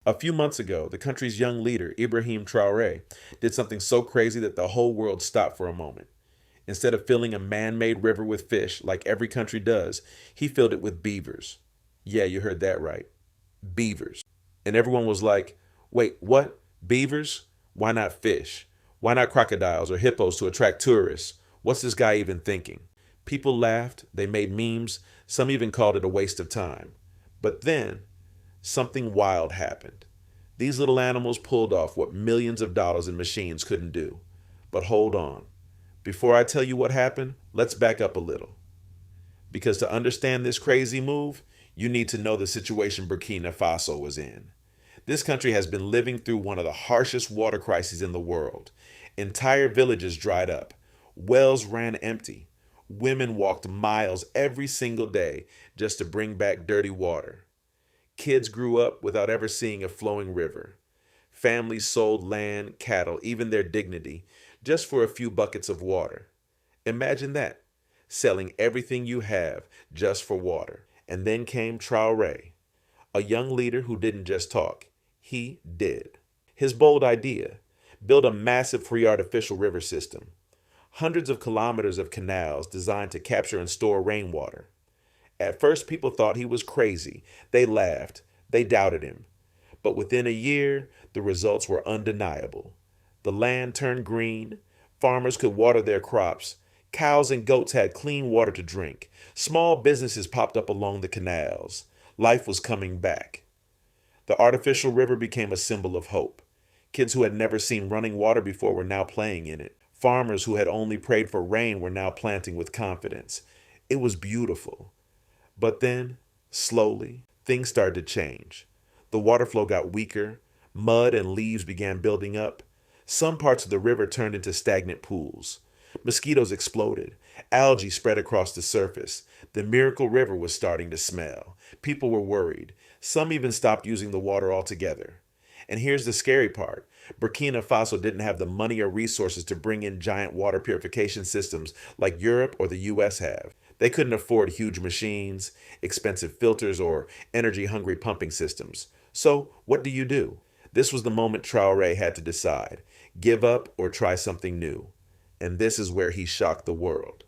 A few months ago, the country's young leader, Ibrahim Traore, did something so crazy that the whole world stopped for a moment. Instead of filling a man made river with fish, like every country does, he filled it with beavers. Yeah, you heard that right. Beavers. And everyone was like, wait, what? Beavers? Why not fish? Why not crocodiles or hippos to attract tourists? What's this guy even thinking? People laughed, they made memes, some even called it a waste of time. But then, something wild happened. These little animals pulled off what millions of dollars in machines couldn't do. But hold on. Before I tell you what happened, let's back up a little. Because to understand this crazy move, you need to know the situation Burkina Faso was in. This country has been living through one of the harshest water crises in the world. Entire villages dried up. Wells ran empty. Women walked miles every single day just to bring back dirty water. Kids grew up without ever seeing a flowing river. Families sold land, cattle, even their dignity, just for a few buckets of water. Imagine that, selling everything you have just for water. And then came Traoré, a young leader who didn't just talk, he did. His bold idea, build a massive free artificial river system. Hundreds of kilometers of canals designed to capture and store rainwater. At first, people thought he was crazy. They laughed. They doubted him. But within a year, the results were undeniable. The land turned green. Farmers could water their crops. Cows and goats had clean water to drink. Small businesses popped up along the canals. Life was coming back. The artificial river became a symbol of hope. Kids who had never seen running water before were now playing in it. Farmers who had only prayed for rain were now planting with confidence. It was beautiful. But then, slowly, things started to change. The water flow got weaker. Mud and leaves began building up. Some parts of the river turned into stagnant pools. Mosquitoes exploded. Algae spread across the surface. The miracle river was starting to smell. People were worried. Some even stopped using the water altogether. And here's the scary part. Burkina Faso didn't have the money or resources to bring in giant water purification systems like Europe or the US have. They couldn't afford huge machines, expensive filters, or energy-hungry pumping systems. So, what do? This was the moment Traoré had to decide. Give up or try something new. And this is where he shocked the world.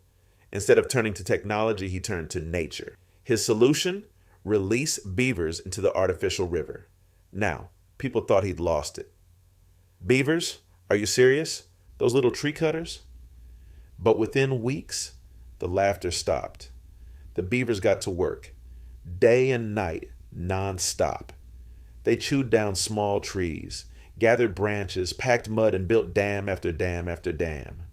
Instead of turning to technology, he turned to nature. His solution? Release beavers into the artificial river. Now, people thought he'd lost it. Beavers? Are you serious? Those little tree cutters? But within weeks, the laughter stopped. The beavers got to work, day and night, non-stop. They chewed down small trees, gathered branches, packed mud, and built dam after dam after dam.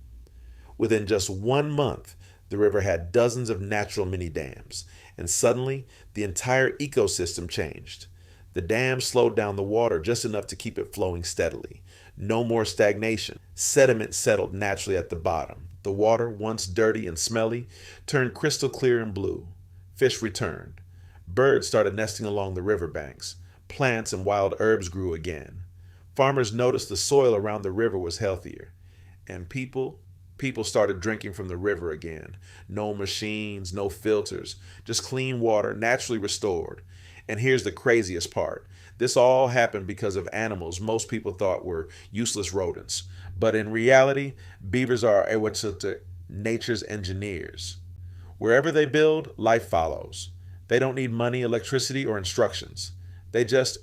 Within just 1 month, the river had dozens of natural mini dams, and suddenly the entire ecosystem changed. The dams slowed down the water just enough to keep it flowing steadily. No more stagnation. Sediment settled naturally at the bottom. The water, once dirty and smelly, turned crystal clear and blue. Fish returned. Birds started nesting along the riverbanks. Plants and wild herbs grew again. Farmers noticed the soil around the river was healthier. And people started drinking from the river again. No machines, no filters, just clean water, naturally restored. And here's the craziest part. This all happened because of animals most people thought were useless rodents. But in reality, beavers are nature's engineers. Wherever they build, life follows. They don't need money, electricity, or instructions. They just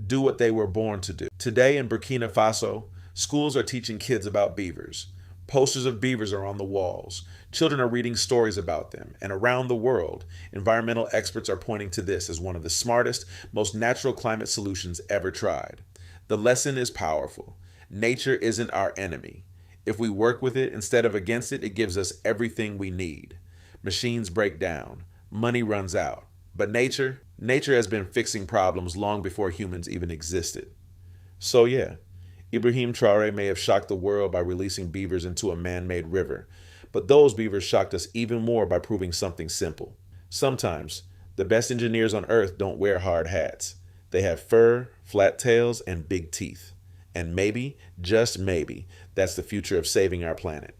do what they were born to do. Today in Burkina Faso, schools are teaching kids about beavers. Posters of beavers are on the walls. Children are reading stories about them. And around the world, environmental experts are pointing to this as one of the smartest, most natural climate solutions ever tried. The lesson is powerful. Nature isn't our enemy. If we work with it instead of against it, it gives us everything we need. Machines break down. Money runs out. But nature has been fixing problems long before humans even existed. So yeah, Ibrahim Traoré may have shocked the world by releasing beavers into a man-made river, but those beavers shocked us even more by proving something simple. Sometimes, the best engineers on Earth don't wear hard hats. They have fur, flat tails, and big teeth. And maybe, just maybe, that's the future of saving our planet.